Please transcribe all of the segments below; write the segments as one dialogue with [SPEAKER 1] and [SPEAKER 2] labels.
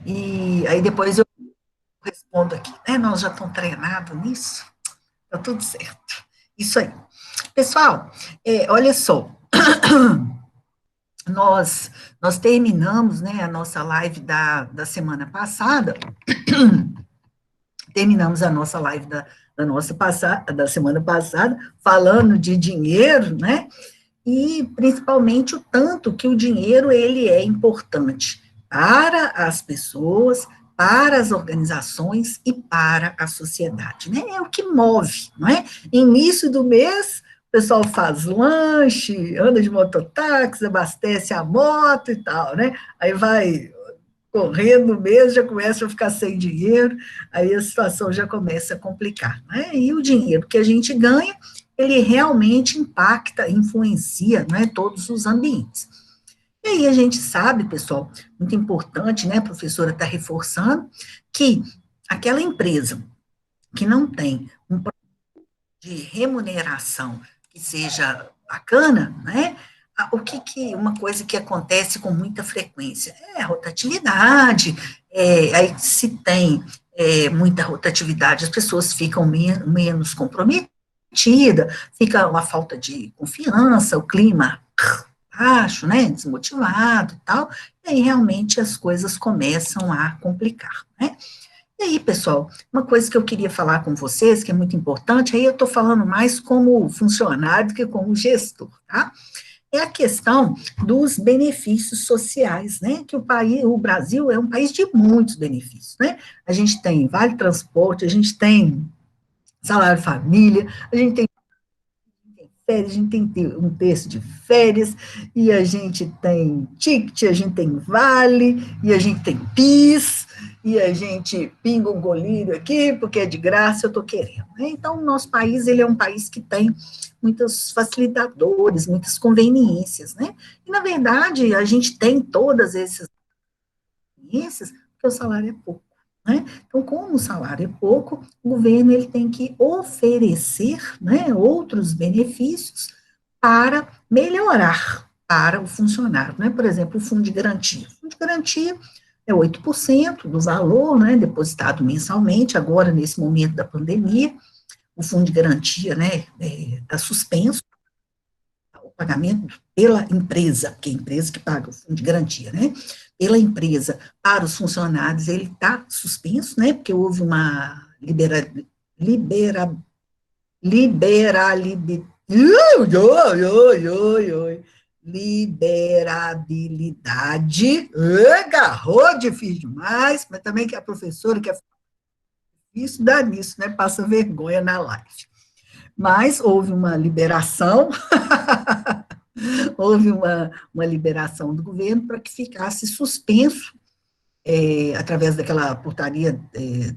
[SPEAKER 1] E aí depois eu respondo aqui, né? Nós já estamos treinados nisso, tá tudo certo. Isso aí. Pessoal, olha só, nós, nós terminamos, né, a nossa live da semana passada, terminamos a nossa live da semana passada, falando de dinheiro, né, e principalmente o tanto que o dinheiro ele é importante para as pessoas, para as organizações e para a sociedade, né? É o que move, não é? Início do mês, o pessoal faz lanche, anda de mototáxi, abastece a moto e tal, né? Aí vai correndo mesmo, já começa a ficar sem dinheiro, aí a situação já começa a complicar, né? E o dinheiro que a gente ganha, ele realmente impacta, influencia, né, todos os ambientes. E aí a gente sabe, pessoal, muito importante, né, a professora está reforçando, que aquela empresa que não tem um plano de remuneração que seja bacana, né, uma coisa que acontece com muita frequência é a rotatividade, aí se tem muita rotatividade, as pessoas ficam menos comprometidas, fica uma falta de confiança, o clima baixo, né, desmotivado e tal, e aí realmente as coisas começam a complicar, né. E aí, pessoal, uma coisa que eu queria falar com vocês, que é muito importante, aí eu estou falando mais como funcionário do que como gestor, tá? É a questão dos benefícios sociais, né? Que o Brasil é um país de muitos benefícios, né? A gente tem vale transporte, a gente tem salário família, a gente tem férias, a gente tem um terço de férias, e a gente tem ticket, a gente tem vale, e a gente tem PIS, e a gente pinga um golírio aqui, porque é de graça, eu estou querendo. Né? Então, o nosso país, ele é um país que tem muitos facilitadores, muitas conveniências, né? E, na verdade, a gente tem todas essas conveniências porque o salário é pouco. Né? Então, como o salário é pouco, o governo ele tem que oferecer, né, outros benefícios para melhorar para o funcionário. Né? Por exemplo, o fundo de garantia. O fundo de garantia é 8% do valor, né, depositado mensalmente, agora, nesse momento da pandemia, o fundo de garantia está suspenso, o pagamento pela empresa, porque é a empresa que paga o fundo de garantia, né? Pela empresa para os funcionários, ele está suspenso, né? Porque houve uma libera, liberalidade, liberabilidade, agarrou difícil demais, mas também que a professora que é isso dá nisso, né? Passa vergonha na live. Mas houve uma liberação houve uma liberação do governo para que ficasse suspenso, através daquela portaria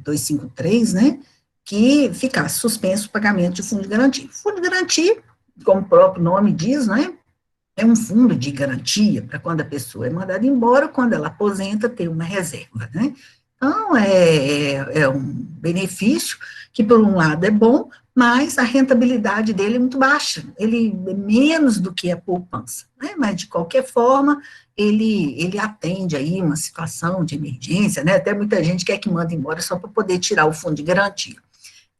[SPEAKER 1] 253, né, que ficasse suspenso o pagamento de fundo de garantia. Fundo de garantia, como o próprio nome diz, né, é um fundo de garantia para quando a pessoa é mandada embora, quando ela aposenta, ter uma reserva, né? Então, é um benefício que, por um lado, é bom, mas a rentabilidade dele é muito baixa, ele é menos do que a poupança, né? Mas, de qualquer forma, ele atende aí uma situação de emergência, né? Até muita gente quer que manda embora só para poder tirar o fundo de garantia.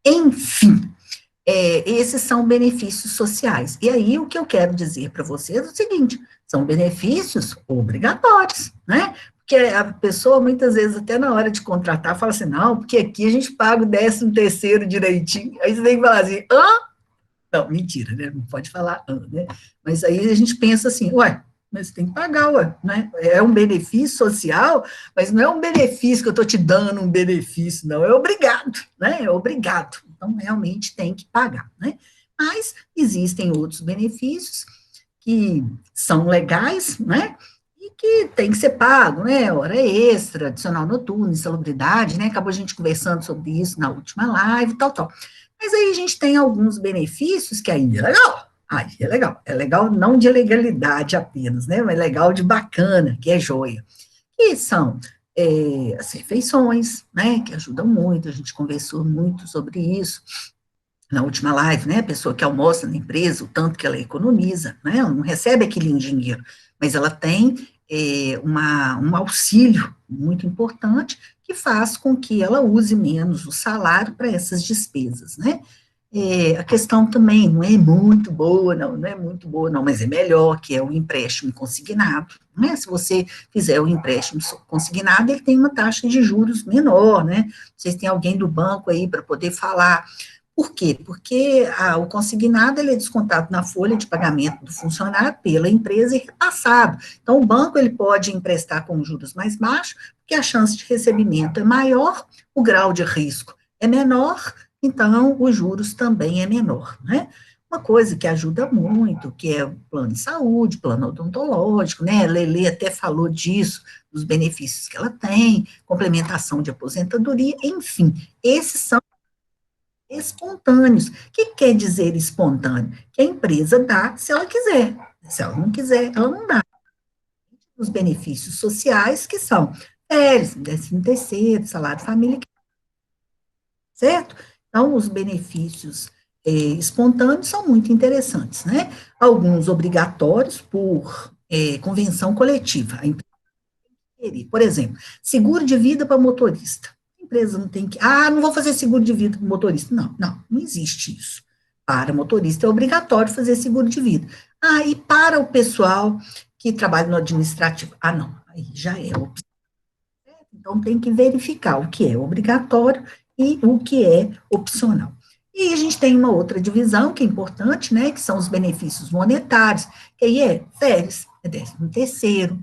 [SPEAKER 1] Enfim, esses são benefícios sociais. E aí, o que eu quero dizer para vocês é o seguinte: são benefícios obrigatórios, né? Porque a pessoa, muitas vezes, até na hora de contratar, fala assim: não, porque aqui a gente paga o 13º direitinho. Aí você tem que falar assim: hã? Não, mentira, né? Não pode falar hã, né? Mas aí a gente pensa assim: ué, mas você tem que pagar, ué, né? É um benefício social, mas não é um benefício que eu estou te dando um benefício, não, é obrigado, né? É obrigado. Então, realmente tem que pagar, né? Mas existem outros benefícios que são legais, né? E que tem que ser pago, né? Hora extra, adicional noturno, insalubridade, né? Acabou a gente conversando sobre isso na última live, tal, tal. Mas aí a gente tem alguns benefícios que aí é legal. Aí é legal não de legalidade apenas, né? Mas legal de bacana, que é joia. Que são as refeições, né? Que ajudam muito, a gente conversou muito sobre isso na última live, né? A pessoa que almoça na empresa, o tanto que ela economiza, né? Ela não recebe aquele dinheiro, mas ela tem um auxílio muito importante, que faz com que ela use menos o salário para essas despesas, né? A questão também não é muito boa, não é muito boa, não, mas é melhor, que é o empréstimo consignado, né? Se você fizer o empréstimo consignado, ele tem uma taxa de juros menor, né? Vocês têm alguém do banco aí para poder falar. Por quê? Porque o consignado ele é descontado na folha de pagamento do funcionário pela empresa e repassado. Então, o banco ele pode emprestar com juros mais baixos, porque a chance de recebimento é maior, o grau de risco é menor, então os juros também é menor, né? Uma coisa que ajuda muito, que é o plano de saúde, plano odontológico, né? A Lele até falou disso, dos benefícios que ela tem, complementação de aposentadoria, enfim, esses são espontâneos. O que quer dizer espontâneo? Que a empresa dá se ela quiser. Se ela não quiser, ela não dá. Os benefícios sociais, que são férias, 13º, salário família, certo? Então, os benefícios espontâneos são muito interessantes, né? Alguns obrigatórios por convenção coletiva. A empresa, por exemplo, seguro de vida para motorista. A empresa não tem que, não vou fazer seguro de vida para motorista. Não existe isso. Para motorista é obrigatório fazer seguro de vida. E para o pessoal que trabalha no administrativo? Não, aí já é opção. Então, tem que verificar o que é obrigatório e o que é opcional. E a gente tem uma outra divisão que é importante, né, que são os benefícios monetários, que aí é férias, é 13º,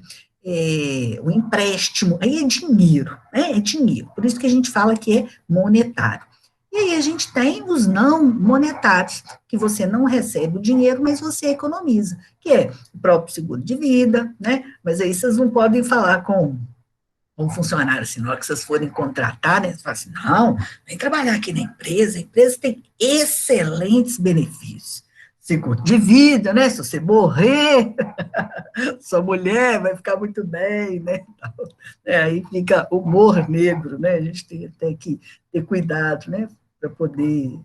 [SPEAKER 1] o empréstimo, aí é dinheiro, né, é dinheiro, por isso que a gente fala que é monetário. E aí a gente tem os não monetários, que você não recebe o dinheiro, mas você economiza, que é o próprio seguro de vida, né, mas aí vocês não podem falar com um funcionário, assim, na hora que vocês forem contratar, né, vocês falam assim, não, vem trabalhar aqui na empresa, a empresa tem excelentes benefícios, seguro de vida, né, se você morrer, sua mulher vai ficar muito bem, né, aí fica o humor negro, né, a gente tem até que ter cuidado, né, para poder,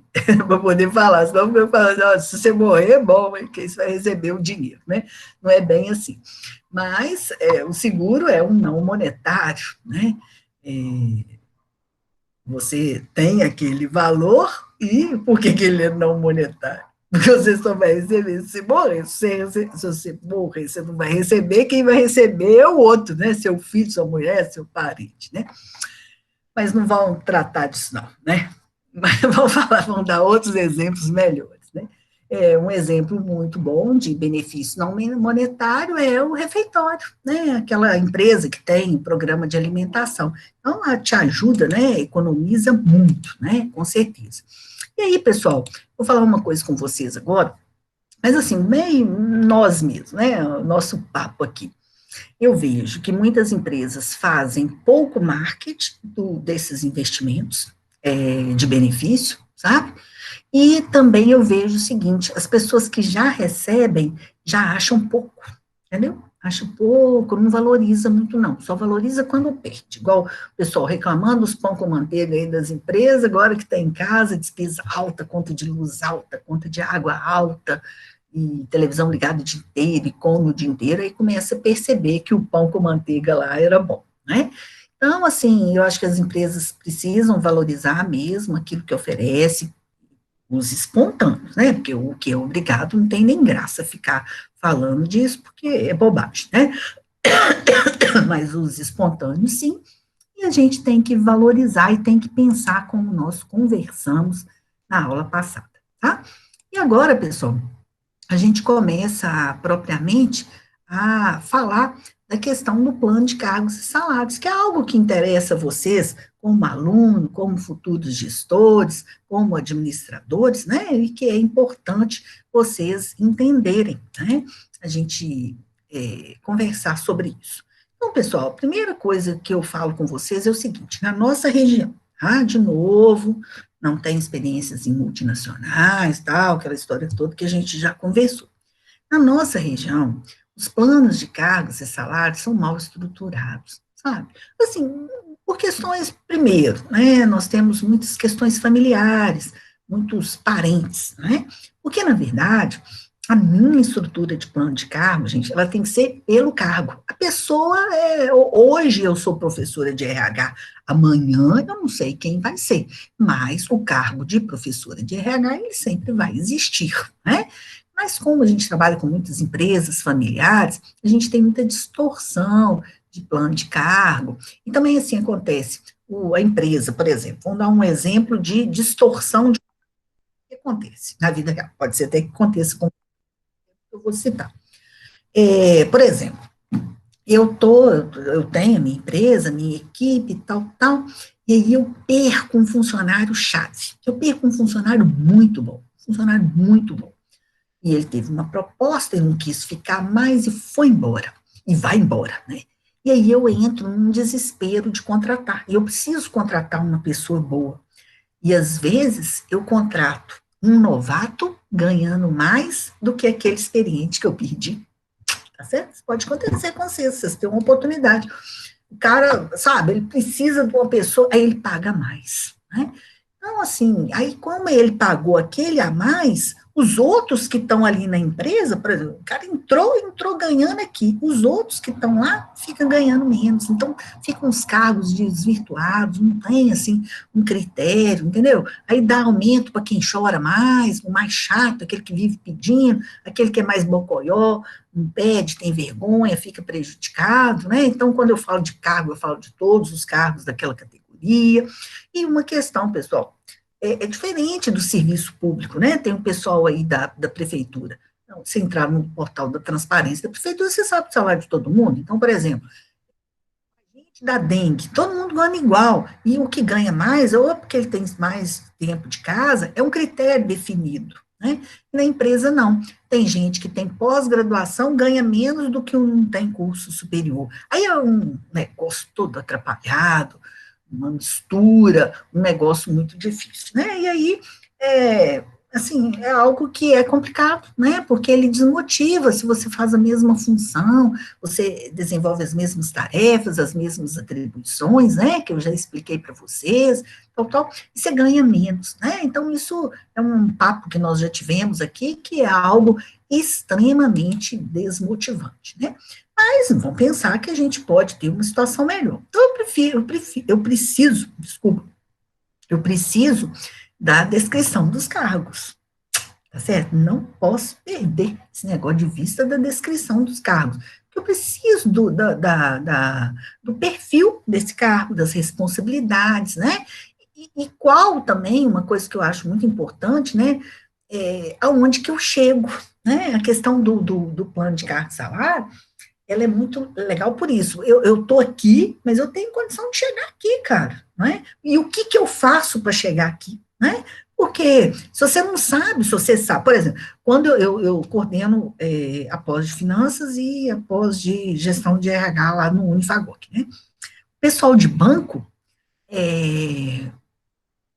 [SPEAKER 1] para poder falar, senão eu falo, se você morrer é bom, porque você vai receber o dinheiro, né, não é bem assim. Mas o seguro é um não monetário, né? Você tem aquele valor e por que ele é não monetário? Porque você só vai receber se morrer. Se você morrer, você não vai receber, quem vai receber é o outro, né? Seu filho, sua mulher, seu parente, né? Mas não vão tratar disso, não, né? Mas vão dar outros exemplos melhores, né? Um exemplo muito bom de benefício não monetário é o refeitório, né? Aquela empresa que tem programa de alimentação. Então, ela te ajuda, né? Economiza muito, né? Com certeza. E aí, pessoal, vou falar uma coisa com vocês agora, mas assim, meio nós mesmos, né? O nosso papo aqui. Eu vejo que muitas empresas fazem pouco marketing desses investimentos de benefício, sabe? E também eu vejo o seguinte, as pessoas que já recebem, já acham pouco, entendeu? Acha pouco, não valoriza muito não, só valoriza quando perde, igual o pessoal reclamando dos pão com manteiga aí das empresas, agora que está em casa, despesa alta, conta de luz alta, conta de água alta, e televisão ligada o dia inteiro, e come o dia inteiro, aí começa a perceber que o pão com manteiga lá era bom, né? Então, assim, eu acho que as empresas precisam valorizar mesmo aquilo que oferece, os espontâneos, né? Porque o que é obrigado não tem nem graça ficar falando disso, porque é bobagem, né? Mas os espontâneos, sim, e a gente tem que valorizar e tem que pensar como nós conversamos na aula passada, tá? E agora, pessoal, a gente começa propriamente a falar da questão do plano de cargos e salários, que é algo que interessa a vocês como aluno, como futuros gestores, como administradores, né, e que é importante vocês entenderem, né, a gente conversar sobre isso. Então, pessoal, a primeira coisa que eu falo com vocês é o seguinte, na nossa região, de novo, não tem experiências em multinacionais, tal, aquela história toda que a gente já conversou. Na nossa região, os planos de cargos e salários são mal estruturados, sabe? Assim, por questões, primeiro, né, nós temos muitas questões familiares, muitos parentes, né? Porque, na verdade, A minha estrutura de plano de cargo, gente, ela tem que ser pelo cargo. A pessoa hoje eu sou professora de RH, amanhã eu não sei quem vai ser, mas o cargo de professora de RH, ele sempre vai existir, né? Mas como a gente trabalha com muitas empresas familiares, a gente tem muita distorção de plano de cargo, e também assim acontece, a empresa, por exemplo, vamos dar um exemplo de distorção de o que acontece na vida real, pode ser até que aconteça com eu vou citar. Por exemplo, eu tenho a minha empresa, minha equipe, tal, e aí eu perco um funcionário chave. Eu perco um funcionário muito bom. E ele teve uma proposta, ele não quis ficar mais e foi embora. E vai embora, né? E aí eu entro num desespero de contratar. E eu preciso contratar uma pessoa boa. E às vezes eu contrato um novato ganhando mais do que aquele experiente que eu perdi. Tá certo? Isso pode acontecer com vocês têm uma oportunidade. O cara, sabe, ele precisa de uma pessoa, aí ele paga mais, né? Então, assim, aí como ele pagou aquele a mais, os outros que estão ali na empresa, por exemplo, o cara entrou ganhando aqui, os outros que estão lá ficam ganhando menos, então ficam os cargos desvirtuados, não tem, assim, um critério, entendeu? Aí dá aumento para quem chora mais, o mais chato, aquele que vive pedindo, aquele que é mais bocoió, não pede, tem vergonha, fica prejudicado, né? Então, quando eu falo de cargo, eu falo de todos os cargos daquela categoria. E uma questão, pessoal, é diferente do serviço público, né? Tem um pessoal aí da prefeitura. Então, você entrar no portal da transparência da prefeitura, você sabe o salário de todo mundo. Então, por exemplo, a gente da dengue, todo mundo ganha igual. E o que ganha mais, ou é porque ele tem mais tempo de casa, é um critério definido. Né? Na empresa, não. Tem gente que tem pós-graduação, ganha menos do que um não tem curso superior. Aí é um negócio todo atrapalhado, uma mistura, um negócio muito difícil, né? E aí, assim, é algo que é complicado, né? Porque ele desmotiva se você faz a mesma função, você desenvolve as mesmas tarefas, as mesmas atribuições, né? Que eu já expliquei para vocês, tal, e você ganha menos, né? Então, isso é um papo que nós já tivemos aqui, que é algo extremamente desmotivante, né? Mas vamos pensar que a gente pode ter uma situação melhor. Então, eu preciso da descrição dos cargos, tá certo? Não posso perder esse negócio de vista da descrição dos cargos. Eu preciso do perfil desse cargo, das responsabilidades, né? E qual também, uma coisa que eu acho muito importante, né? Aonde que eu chego, né? A questão do plano de cargo e salário, ela é muito legal por isso. Eu estou aqui, mas eu tenho condição de chegar aqui, cara, né? E o que que eu faço para chegar aqui, né? Porque se você não sabe, se você sabe, por exemplo, quando eu coordeno a pós de finanças e a pós de gestão de RH lá no Unifagoc, né? O pessoal de banco,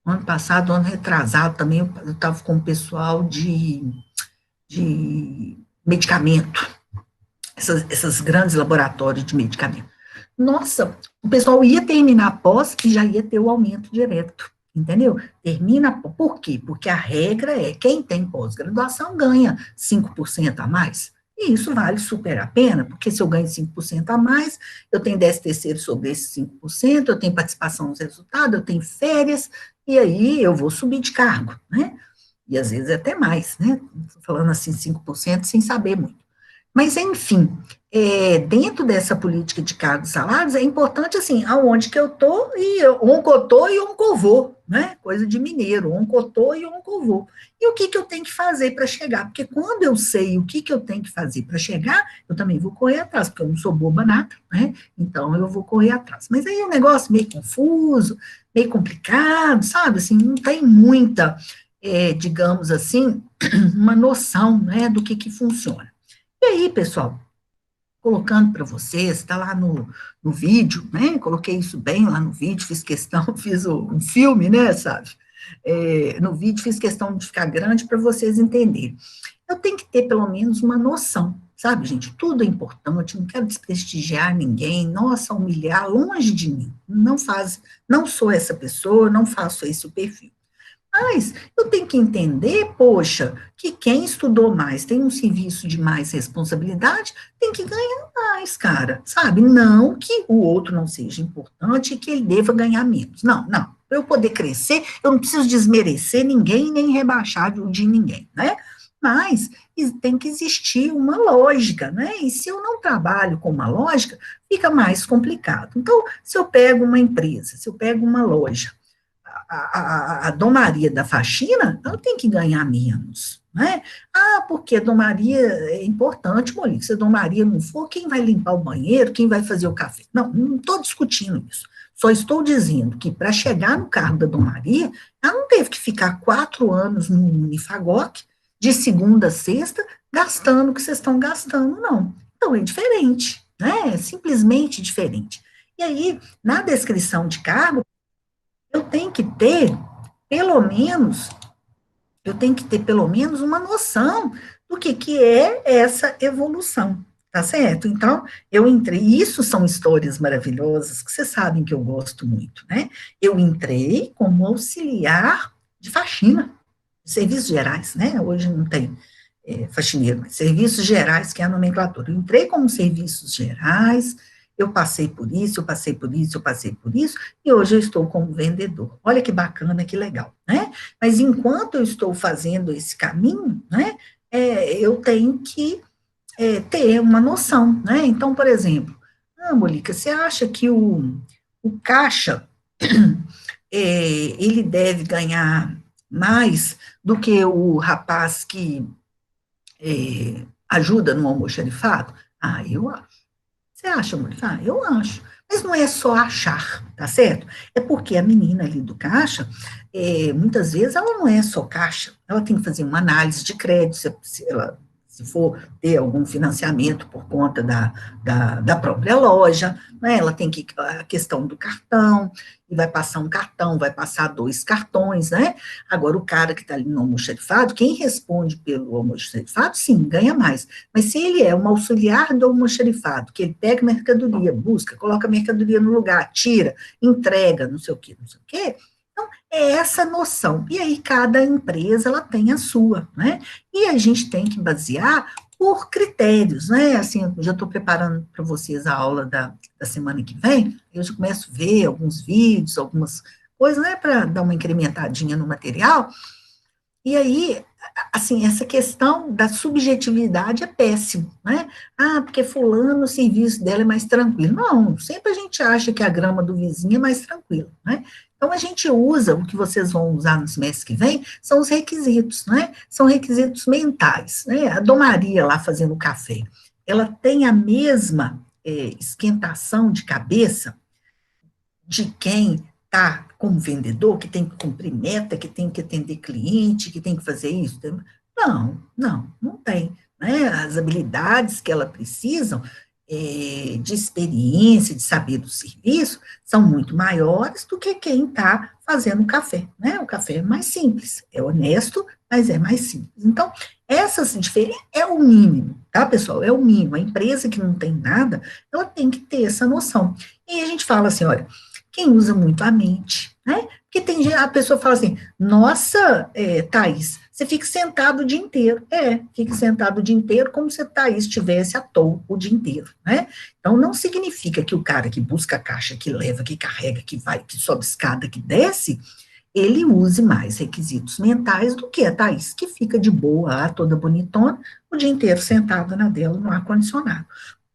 [SPEAKER 1] ano passado, ano retrasado também, eu estava com o pessoal de medicamento, essas grandes laboratórios de medicamento. Nossa, o pessoal ia terminar a pós e já ia ter o aumento direto, entendeu? Termina, por quê? Porque a regra é, quem tem pós-graduação ganha 5% a mais, e isso vale super a pena, porque se eu ganho 5% a mais, eu tenho 10º sobre esses 5%, eu tenho participação nos resultados, eu tenho férias, e aí eu vou subir de cargo, né? E às vezes até mais, né? Falando assim, 5% sem saber muito. Mas, enfim, dentro dessa política de cargos e salários, é importante, assim, aonde que eu estou, e onde eu estou e onde eu vou, né? Coisa de mineiro, onde eu estou e onde eu vou. E o que que eu tenho que fazer para chegar? Porque quando eu sei o que que eu tenho que fazer para chegar, eu também vou correr atrás, porque eu não sou boba nada, né? Então, eu vou correr atrás. Mas aí é um negócio meio confuso, meio complicado, sabe? Assim, não tem muita, digamos assim, uma noção, né, do que funciona. E aí, pessoal, colocando para vocês, está lá no vídeo, né? Coloquei isso bem lá no vídeo, fiz questão, fiz um filme, né, sabe? No vídeo fiz questão de ficar grande para vocês entenderem. Eu tenho que ter pelo menos uma noção, sabe, gente? Tudo é importante, não quero desprestigiar ninguém, nossa, humilhar, longe de mim. Não sou essa pessoa, não faço esse o perfil. Mas eu tenho que entender, poxa, que quem estudou mais, tem um serviço de mais responsabilidade, tem que ganhar mais, cara, sabe? Não que o outro não seja importante e que ele deva ganhar menos. Não, não. Para eu poder crescer, eu não preciso desmerecer ninguém, nem rebaixar de ninguém, né? Mas tem que existir uma lógica, né? E se eu não trabalho com uma lógica, fica mais complicado. Então, se eu pego uma empresa, se eu pego uma loja, a Dom Maria da faxina, ela tem que ganhar menos, né? Ah, porque a Dom Maria é importante, Monique, se a Dom Maria não for, quem vai limpar o banheiro, quem vai fazer o café? Não estou discutindo isso, só estou dizendo que para chegar no cargo da Dom Maria, ela não teve que ficar 4 anos no Unifagoc, de segunda a sexta, gastando o que vocês estão gastando, não. Então, é diferente, né? É simplesmente diferente. E aí, na descrição de cargo, eu tenho que ter, pelo menos, eu tenho que ter pelo menos uma noção do que é essa evolução, tá certo? Então, eu entrei, isso são histórias maravilhosas, que vocês sabem que eu gosto muito, né? Eu entrei como auxiliar de faxina, serviços gerais, né? Hoje não tem faxineiro, mas serviços gerais, que é a nomenclatura. Eu entrei como serviços gerais, eu passei por isso, eu passei por isso, eu passei por isso, e hoje eu estou como vendedor. Olha que bacana, que legal, né? Mas enquanto eu estou fazendo esse caminho, né, eu tenho que ter uma noção, né? Então, por exemplo, Mônica, você acha que o caixa ele deve ganhar mais do que o rapaz que ajuda no almoxarifado? Ah, eu acho. Você acha, Mônica? Ah, eu acho. Mas não é só achar, tá certo? É porque a menina ali do caixa, muitas vezes ela não é só caixa, ela tem que fazer uma análise de crédito, se for ter algum financiamento por conta da própria loja, né? Ela tem que, a questão do cartão, e vai passar um cartão, vai passar 2 cartões, né? Agora, o cara que está ali no almoxarifado, quem responde pelo almoxarifado, sim, ganha mais. Mas se ele é um auxiliar do almoxarifado, que ele pega mercadoria, busca, coloca a mercadoria no lugar, tira, entrega, não sei o quê, não sei o quê, então, é essa noção. E aí, cada empresa, ela tem a sua, né? E a gente tem que basear por critérios, né? Assim, eu já estou preparando para vocês a aula da semana que vem, eu já começo a ver alguns vídeos, algumas coisas, né, para dar uma incrementadinha no material, e aí, assim, essa questão da subjetividade é péssimo, né? Ah, porque fulano, o serviço dela é mais tranquilo. Não, sempre a gente acha que a grama do vizinho é mais tranquila, né? Então, a gente usa, o que vocês vão usar no semestre que vem, são os requisitos, né? São requisitos mentais, né? A Dom Maria lá fazendo café, ela tem a mesma esquentação de cabeça de quem está como vendedor, que tem que cumprir meta, que tem que atender cliente, que tem que fazer isso. Não tem. Né? As habilidades que ela precisam de experiência, de saber do serviço, são muito maiores do que quem está fazendo café. Né? O café é mais simples, é honesto, mas é mais simples. Então, essas diferenças é o mínimo, tá, pessoal? É o mínimo. A empresa que não tem nada, ela tem que ter essa noção. E a gente fala assim, olha, quem usa muito a mente, né? Porque a pessoa fala assim, nossa, Thaís, você fica sentado o dia inteiro. Fica sentado o dia inteiro como se a Thaís estivesse à toa o dia inteiro, né? Então, não significa que o cara que busca a caixa, que leva, que carrega, que vai, que sobe escada, que desce, ele use mais requisitos mentais do que a Thaís, que fica de boa, lá, toda bonitona, o dia inteiro sentada na dela no ar-condicionado.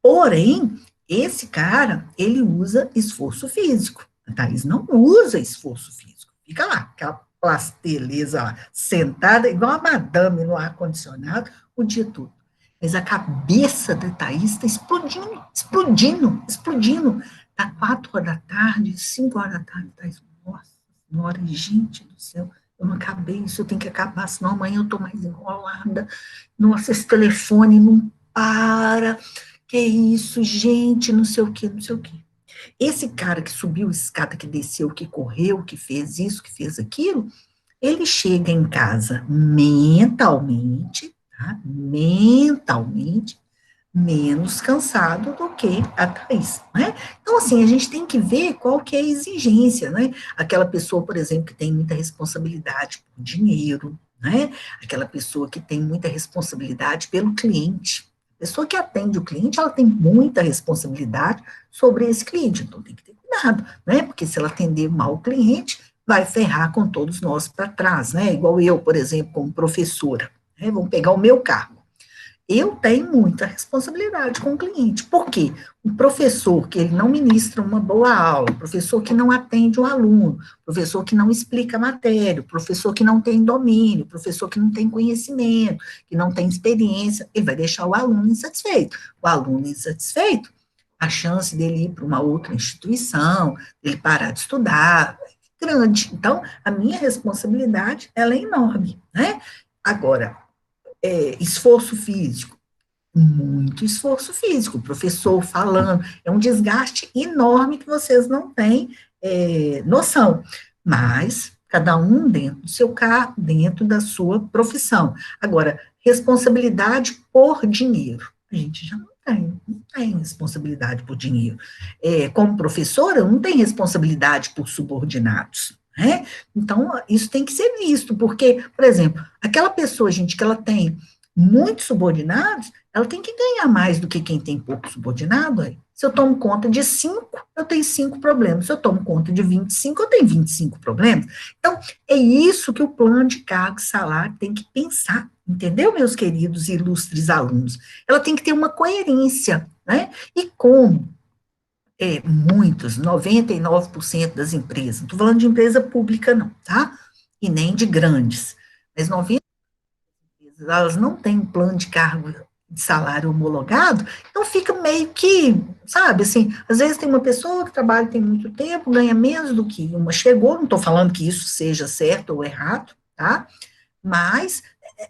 [SPEAKER 1] Porém, esse cara, ele usa esforço físico. A Thaís não usa esforço físico. Fica lá, aquela plasteleza lá, sentada, igual a madame no ar-condicionado, o dia todo. Mas a cabeça da Thaís está explodindo, explodindo, explodindo. Está 4 horas da tarde, 5 horas da tarde, Thaís, nossa senhora, gente do céu, eu não acabei, isso eu tenho que acabar, senão amanhã eu estou mais enrolada. Nossa, esse telefone não para. Que isso, gente, não sei o que, não sei o que. Esse cara que subiu a escada, que desceu, que correu, que fez isso, que fez aquilo, ele chega em casa mentalmente, tá? Mentalmente, menos cansado do que a Thaís, né? Então, assim, a gente tem que ver qual que é a exigência, né? Aquela pessoa, por exemplo, que tem muita responsabilidade por dinheiro, né? Aquela pessoa que tem muita responsabilidade pelo cliente. A pessoa que atende o cliente, ela tem muita responsabilidade sobre esse cliente, então tem que ter cuidado, né? Porque se ela atender mal o cliente, vai ferrar com todos nós para trás, né? Igual eu, por exemplo, como professora, né? Vamos pegar o meu cargo. Eu tenho muita responsabilidade com o cliente. Por quê? O professor que ele não ministra uma boa aula, o professor que não atende o aluno, o professor que não explica a matéria, o professor que não tem domínio, o professor que não tem conhecimento, que não tem experiência, ele vai deixar o aluno insatisfeito. O aluno insatisfeito, a chance dele ir para uma outra instituição, dele parar de estudar, é grande. Então, a minha responsabilidade, ela é enorme, né? Agora, esforço físico, muito esforço físico, o professor falando, é um desgaste enorme que vocês não têm noção, mas cada um dentro do seu cargo, dentro da sua profissão. Agora, responsabilidade por dinheiro, a gente já não tem responsabilidade por dinheiro. Como professora, não tem responsabilidade por subordinados, né? Então, isso tem que ser visto, porque, por exemplo, aquela pessoa, gente, que ela tem muitos subordinados, ela tem que ganhar mais do que quem tem pouco subordinado. Aí. Se eu tomo conta de 5, eu tenho 5 problemas. Se eu tomo conta de 25, eu tenho 25 problemas. Então, é isso que o plano de cargo e salário tem que pensar, entendeu, meus queridos e ilustres alunos? Ela tem que ter uma coerência, né? E como muitos, 99% das empresas, não estou falando de empresa pública não, tá? E nem de grandes, mas 90% elas não têm um plano de cargo de salário homologado, então fica meio que, sabe, assim, às vezes tem uma pessoa que trabalha tem muito tempo, ganha menos do que uma chegou, não estou falando que isso seja certo ou errado, tá? Mas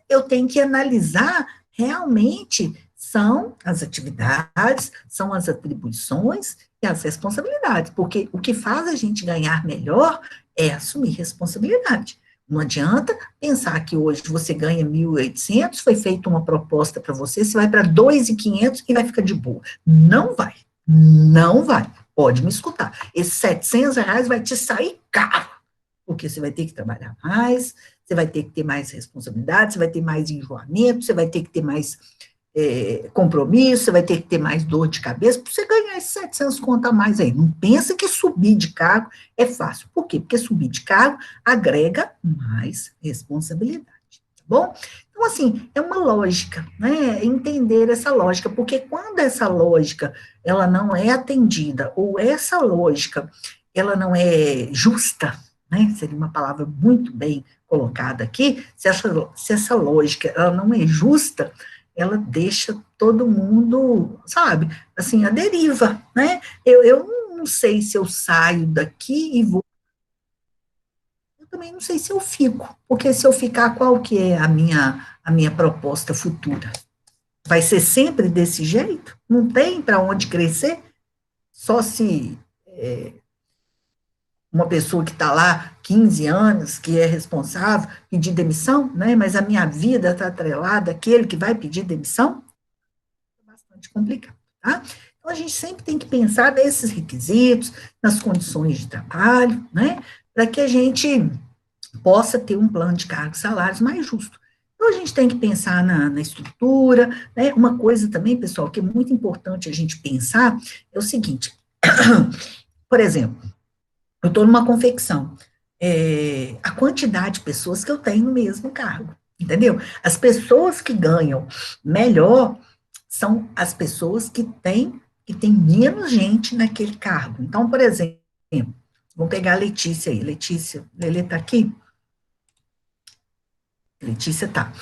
[SPEAKER 1] eu tenho que analisar realmente são as atividades, são as atribuições e as responsabilidades, porque o que faz a gente ganhar melhor é assumir responsabilidade. Não adianta pensar que hoje você ganha 1.800, foi feita uma proposta para você, você vai para 2.500 e vai ficar de boa. Não vai, não vai. Pode me escutar. Esses R$ 700 vai te sair caro, porque você vai ter que trabalhar mais, você vai ter que ter mais responsabilidade, você vai ter mais enjoamento, você vai ter que ter mais compromisso, você vai ter que ter mais dor de cabeça, para você ganhar esses 700 conto a mais aí. Não pensa que subir de cargo é fácil. Por quê? Porque subir de cargo agrega mais responsabilidade, tá bom? Então, assim, é uma lógica, né? Entender essa lógica, porque quando essa lógica, ela não é atendida, ou essa lógica, ela não é justa, né? Seria uma palavra muito bem colocada aqui, se essa lógica, ela não é justa, ela deixa todo mundo, sabe, assim, a deriva, né? Eu não sei se eu saio daqui e vou, eu também não sei se eu fico, porque se eu ficar, qual que é a minha proposta futura? Vai ser sempre desse jeito? Não tem para onde crescer? Só se uma pessoa que está lá 15 anos, que é responsável, pedir demissão, né? Mas a minha vida está atrelada àquele que vai pedir demissão? É bastante complicado, tá? Então, a gente sempre tem que pensar nesses requisitos, nas condições de trabalho, né? Para que a gente possa ter um plano de cargos e salários mais justo. Então, a gente tem que pensar na estrutura, né? Uma coisa também, pessoal, que é muito importante a gente pensar é o seguinte, por exemplo, eu estou numa confecção, a quantidade de pessoas que eu tenho no mesmo cargo, entendeu? As pessoas que ganham melhor são as pessoas que têm menos gente naquele cargo. Então, por exemplo, vamos pegar a Letícia aí. Letícia, Lelê está aqui? Letícia tá.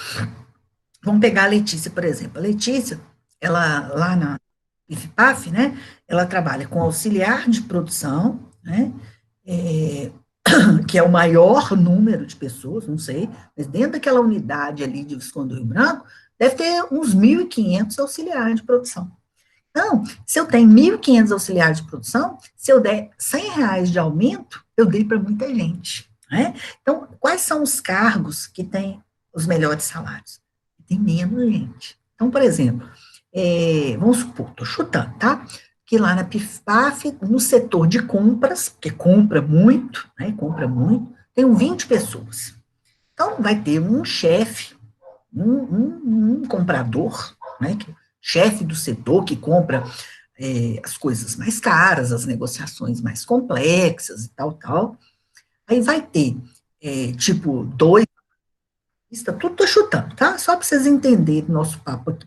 [SPEAKER 1] Vamos pegar a Letícia, por exemplo. A Letícia, ela lá na IFPAF, né, ela trabalha com auxiliar de produção, né, é, que é o maior número de pessoas, não sei, mas dentro daquela unidade ali de Visconde do Rio Branco, deve ter uns 1.500 auxiliares de produção. Então, se eu tenho 1.500 auxiliares de produção, se eu der R$ 100 de aumento, eu dei para muita gente, né? Então, quais são os cargos que têm os melhores salários? Tem menos gente. Então, por exemplo, vamos supor, estou chutando, tá? Que lá na PIFPAF, no setor de compras, que compra muito, né, compra muito, tem 20 pessoas. Então, vai ter um chefe, um comprador, né, chefe do setor que compra as coisas mais caras, as negociações mais complexas e tal, tal. Aí vai ter, tipo, dois, tudo tô chutando, tá? Só para vocês entenderem o nosso papo aqui.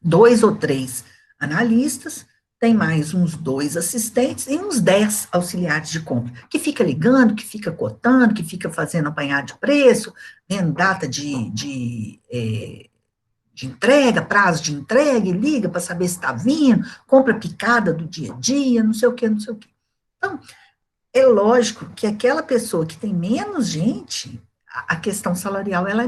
[SPEAKER 1] 2 ou 3 analistas, tem mais uns 2 assistentes e uns 10 auxiliares de compra, que fica ligando, que fica cotando, que fica fazendo apanhado de preço, vendo data de entrega, prazo de entrega, e liga para saber se está vindo, compra picada do dia a dia, não sei o que, não sei o que. Então, é lógico que aquela pessoa que tem menos gente, a questão salarial ela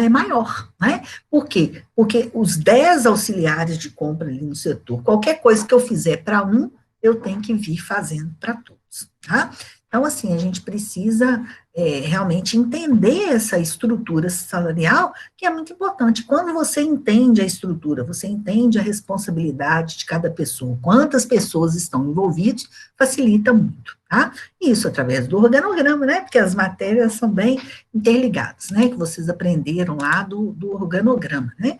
[SPEAKER 1] é maior, né? Por quê? Porque os 10 auxiliares de compra ali no setor, qualquer coisa que eu fizer para um, eu tenho que vir fazendo para todos, tá? Então, assim, a gente precisa realmente entender essa estrutura salarial, que é muito importante. Quando você entende a estrutura, você entende a responsabilidade de cada pessoa, quantas pessoas estão envolvidas, facilita muito, tá? Isso através do organograma, né? Porque as matérias são bem interligadas, né? Que vocês aprenderam lá do organograma, né?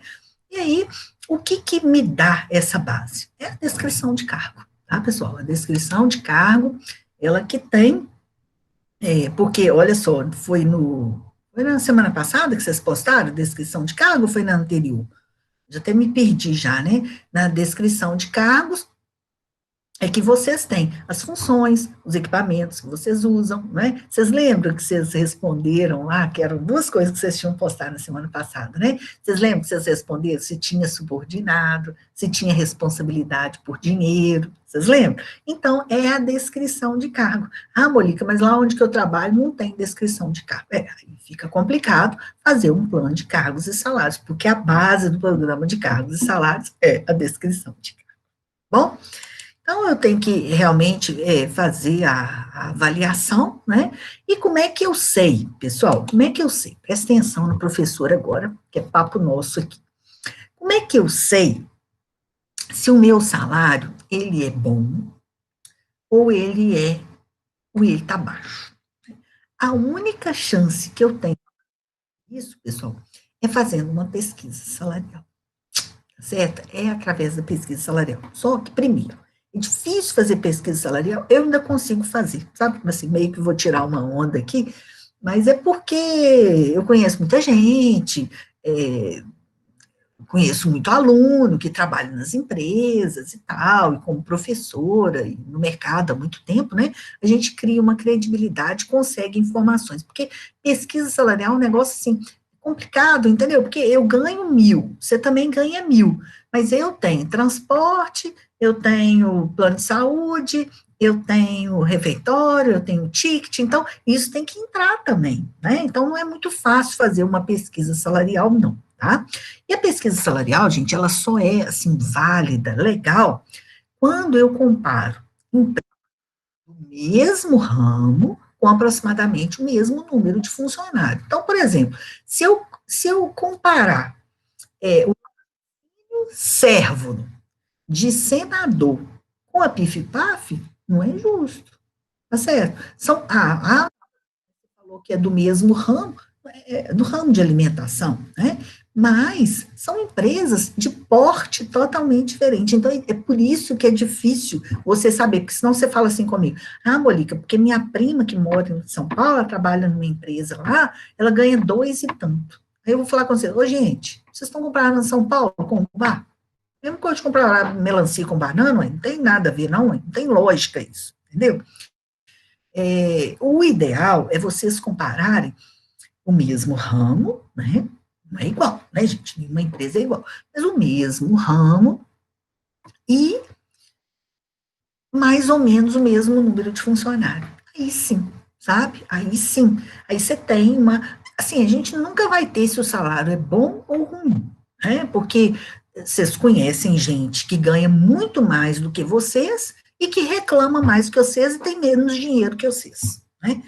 [SPEAKER 1] E aí, o que me dá essa base? É a descrição de cargo, tá, pessoal? A descrição de cargo, ela que tem, porque, olha só, foi na semana passada que vocês postaram a descrição de cargo ou foi na anterior? Já até me perdi já, né? Na descrição de cargos, é que vocês têm as funções, os equipamentos que vocês usam, né? Vocês lembram que vocês responderam lá, que eram 2 coisas que vocês tinham postado na semana passada, né? Vocês lembram que vocês responderam se tinha subordinado, se tinha responsabilidade por dinheiro, vocês lembram? Então, é a descrição de cargo. Ah, Molica, mas lá onde que eu trabalho não tem descrição de cargo. Aí fica complicado fazer um plano de cargos e salários, porque a base do programa de cargos e salários é a descrição de cargo. Bom? Então, eu tenho que realmente fazer a avaliação, né? E como é que eu sei, pessoal? Como é que eu sei? Presta atenção no professor agora, que é papo nosso aqui. Como é que eu sei se o meu salário, ele é bom ou ele está baixo? A única chance que eu tenho disso, pessoal, é fazendo uma pesquisa salarial, certo? É através da pesquisa salarial. Só que, primeiro, é difícil fazer pesquisa salarial, eu ainda consigo fazer, sabe? Assim, meio que vou tirar uma onda aqui, mas é porque eu conheço muita gente, conheço muito aluno que trabalha nas empresas e tal, e como professora, e no mercado há muito tempo, né? A gente cria uma credibilidade, consegue informações, porque pesquisa salarial é um negócio assim, complicado, entendeu? Porque eu ganho 1.000, você também ganha 1.000, mas eu tenho transporte, eu tenho plano de saúde, eu tenho refeitório, eu tenho ticket, então isso tem que entrar também, né? Então não é muito fácil fazer uma pesquisa salarial, não, tá? E a pesquisa salarial, gente, ela só é, assim, válida, legal, quando eu comparo empresas do mesmo ramo com aproximadamente o mesmo número de funcionários. Então, por exemplo, se eu comparar o servo de senador com a PIF-PAF, não é justo, tá certo? Falou que é do mesmo ramo, do ramo de alimentação, né? Mas são empresas de porte totalmente diferente. Então, é por isso que é difícil você saber, porque senão você fala assim comigo, Molica, porque minha prima que mora em São Paulo, ela trabalha numa empresa lá, ela ganha 2 e tanto. Aí eu vou falar com você, gente, vocês estão comprando em São Paulo com bar? Mesmo coisa de comprar melancia com banana, não tem nada a ver, não tem lógica isso, entendeu? O ideal é vocês compararem o mesmo ramo, né? Não é igual, né, gente? Nenhuma empresa é igual, mas o mesmo ramo e mais ou menos o mesmo número de funcionários. Aí sim, sabe? Aí sim. Aí você tem uma. Assim, a gente nunca vai ter se o salário é bom ou ruim, né? Porque vocês conhecem gente que ganha muito mais do que vocês e que reclama mais do que vocês e tem menos dinheiro que vocês, né?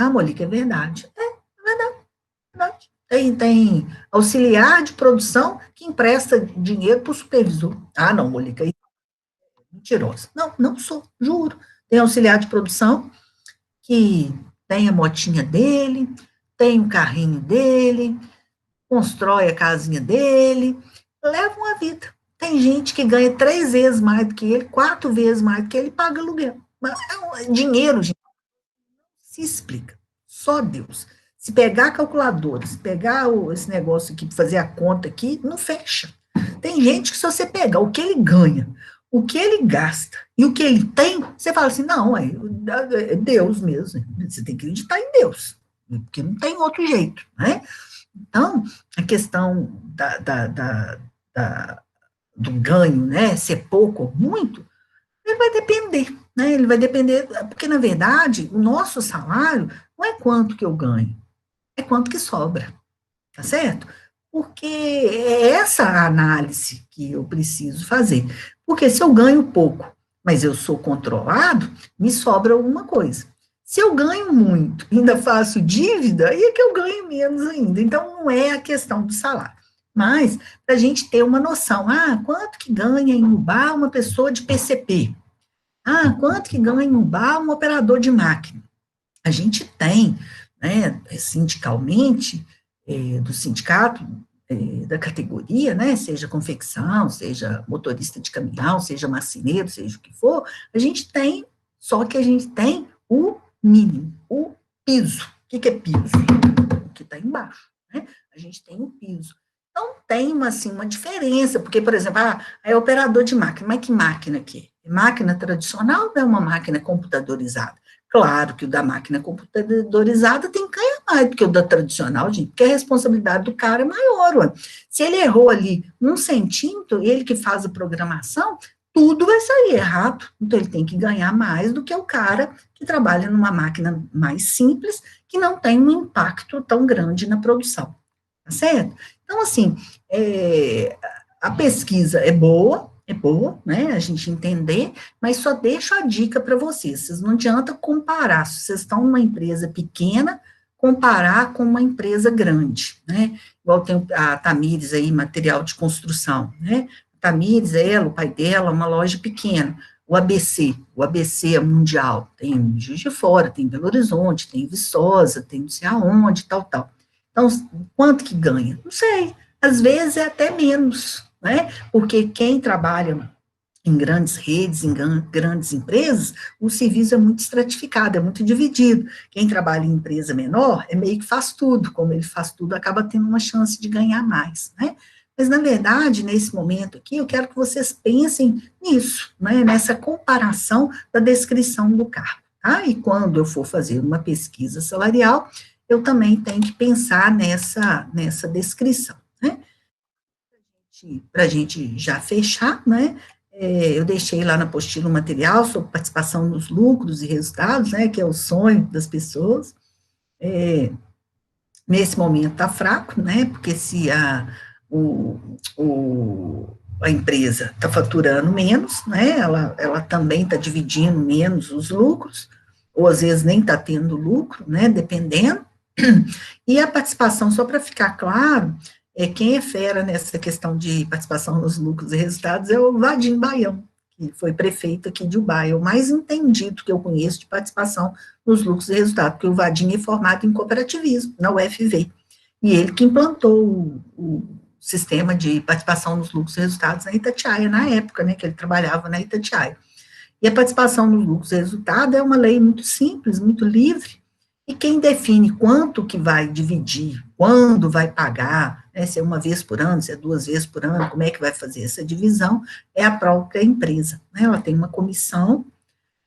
[SPEAKER 1] Molica, é verdade. É verdade. Tem auxiliar de produção que empresta dinheiro para o supervisor. Ah, não, Mônica, é mentirosa. Não, não sou, juro. Tem auxiliar de produção que tem a motinha dele, tem o carrinho dele, constrói a casinha dele, leva uma vida. Tem gente que ganha 3 vezes mais do que ele, 4 vezes mais do que ele, paga aluguel. Mas dinheiro, gente, se explica. Só Deus. Se pegar a calculadora, se pegar esse negócio aqui, fazer a conta aqui, não fecha. Tem gente que se você pegar o que ele ganha, o que ele gasta e o que ele tem, você fala assim, não, é Deus mesmo. Você tem que acreditar em Deus, porque não tem outro jeito, né? Então, a questão do ganho, né, ser pouco ou muito, ele vai depender, né? Ele vai depender, porque na verdade, o nosso salário não é quanto que eu ganho, é quanto que sobra, tá certo? Porque é essa a análise que eu preciso fazer. Porque se eu ganho pouco, mas eu sou controlado, me sobra alguma coisa. Se eu ganho muito, ainda faço dívida, aí é que eu ganho menos ainda. Então, não é a questão do salário. Mas, para a gente ter uma noção, quanto que ganha em Ubá uma pessoa de PCP? Quanto que ganha em Ubá um operador de máquina? A gente tem, né, sindicalmente, do sindicato, da categoria, né, seja confecção, seja motorista de caminhão, seja marceneiro, seja o que for, a gente tem, só que a gente tem o mínimo, o piso. O que é piso? O que está embaixo, né? A gente tem o piso. Então, tem assim, uma diferença, porque, por exemplo, é operador de máquina, mas que máquina que é? Máquina tradicional ou é uma máquina computadorizada? Claro que o da máquina computadorizada tem que ganhar mais do que o da tradicional, gente, porque a responsabilidade do cara é maior. Ué. Se ele errou ali 1 centímetro, ele que faz a programação, tudo vai sair errado. Então, ele tem que ganhar mais do que o cara que trabalha numa máquina mais simples, que não tem um impacto tão grande na produção. Tá certo? Então, assim, a pesquisa é boa, né, a gente entender, mas só deixo a dica para vocês. Vocês não adianta comparar, se vocês estão numa empresa pequena, comparar com uma empresa grande, né? Igual tem a Tamires aí, material de construção, né? A Tamires, ela, o pai dela, uma loja pequena. O ABC é mundial, tem em Juiz de Fora, tem em Belo Horizonte, tem em Viçosa, tem não sei aonde, tal, tal. Então, quanto que ganha? Não sei. Às vezes é até menos, né? Porque quem trabalha em grandes redes, em grandes empresas, o serviço é muito estratificado, é muito dividido. Quem trabalha em empresa menor é meio que faz tudo, como ele faz tudo, acaba tendo uma chance de ganhar mais, né? Mas, na verdade, nesse momento aqui, eu quero que vocês pensem nisso, né? Nessa comparação da descrição do cargo, tá? E quando eu for fazer uma pesquisa salarial, eu também tenho que pensar nessa descrição, né? Para a gente já fechar, né? Eu deixei lá na apostila um material sobre participação nos lucros e resultados, né? Que é o sonho das pessoas. Nesse momento está fraco, né? Porque se o, a empresa está faturando menos, né? Ela também está dividindo menos os lucros, ou às vezes nem está tendo lucro, né? Dependendo. E a participação, só para ficar claro, quem é fera nessa questão de participação nos lucros e resultados é o Vadim Baião, que foi prefeito aqui de Ubaia, é o mais entendido que eu conheço de participação nos lucros e resultados, porque o Vadim é formado em cooperativismo, na UFV, e ele que implantou o sistema de participação nos lucros e resultados na Itatiaia, na época, né, que ele trabalhava na Itatiaia. E a participação nos lucros e resultados é uma lei muito simples, muito livre, e quem define quanto que vai dividir, quando vai pagar, né, se é uma vez por ano, se é 2 vezes por ano, como é que vai fazer essa divisão, é a própria empresa. Né, ela tem uma comissão,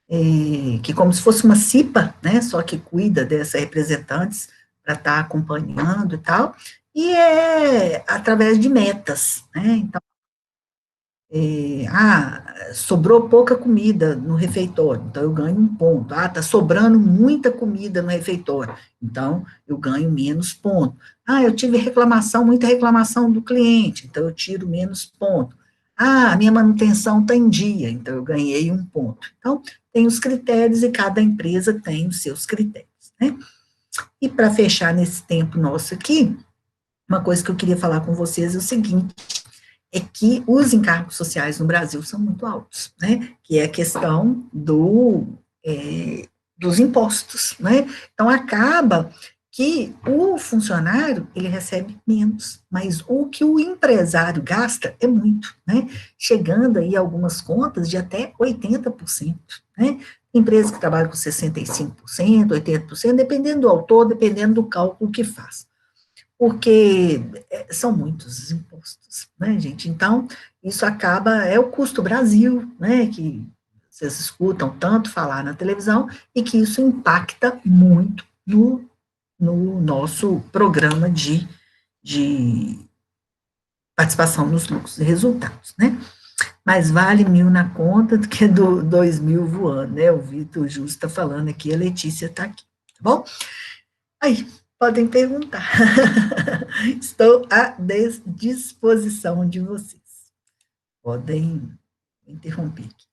[SPEAKER 1] que como se fosse uma CIPA, né, só que cuida dessas representantes para estar acompanhando e tal, e é através de metas, né, então, sobrou pouca comida no refeitório, então eu ganho 1 ponto. Tá sobrando muita comida no refeitório, então eu ganho menos ponto. Eu tive reclamação, muita reclamação do cliente, então eu tiro menos ponto. A minha manutenção está em dia, então eu ganhei 1 ponto. Então, tem os critérios e cada empresa tem os seus critérios, né? E para fechar nesse tempo nosso aqui, uma coisa que eu queria falar com vocês é o seguinte, é que os encargos sociais no Brasil são muito altos, né, que é a questão dos impostos, né, então acaba que o funcionário, ele recebe menos, mas o que o empresário gasta é muito, né, chegando aí algumas contas de até 80%, né, empresa que trabalha com 65%, 80%, dependendo do autor, dependendo do cálculo que faz, porque são muitos os impostos, né, gente, então, isso acaba, é o custo Brasil, né, que vocês escutam tanto falar na televisão, e que isso impacta muito no nosso programa de participação nos lucros e resultados, né? Mas vale 1.000 na conta do que 2.000 voando, né? O Vitor Justo está falando aqui, a Letícia está aqui, tá bom? Aí, podem perguntar. Estou à disposição de vocês. Podem interromper aqui.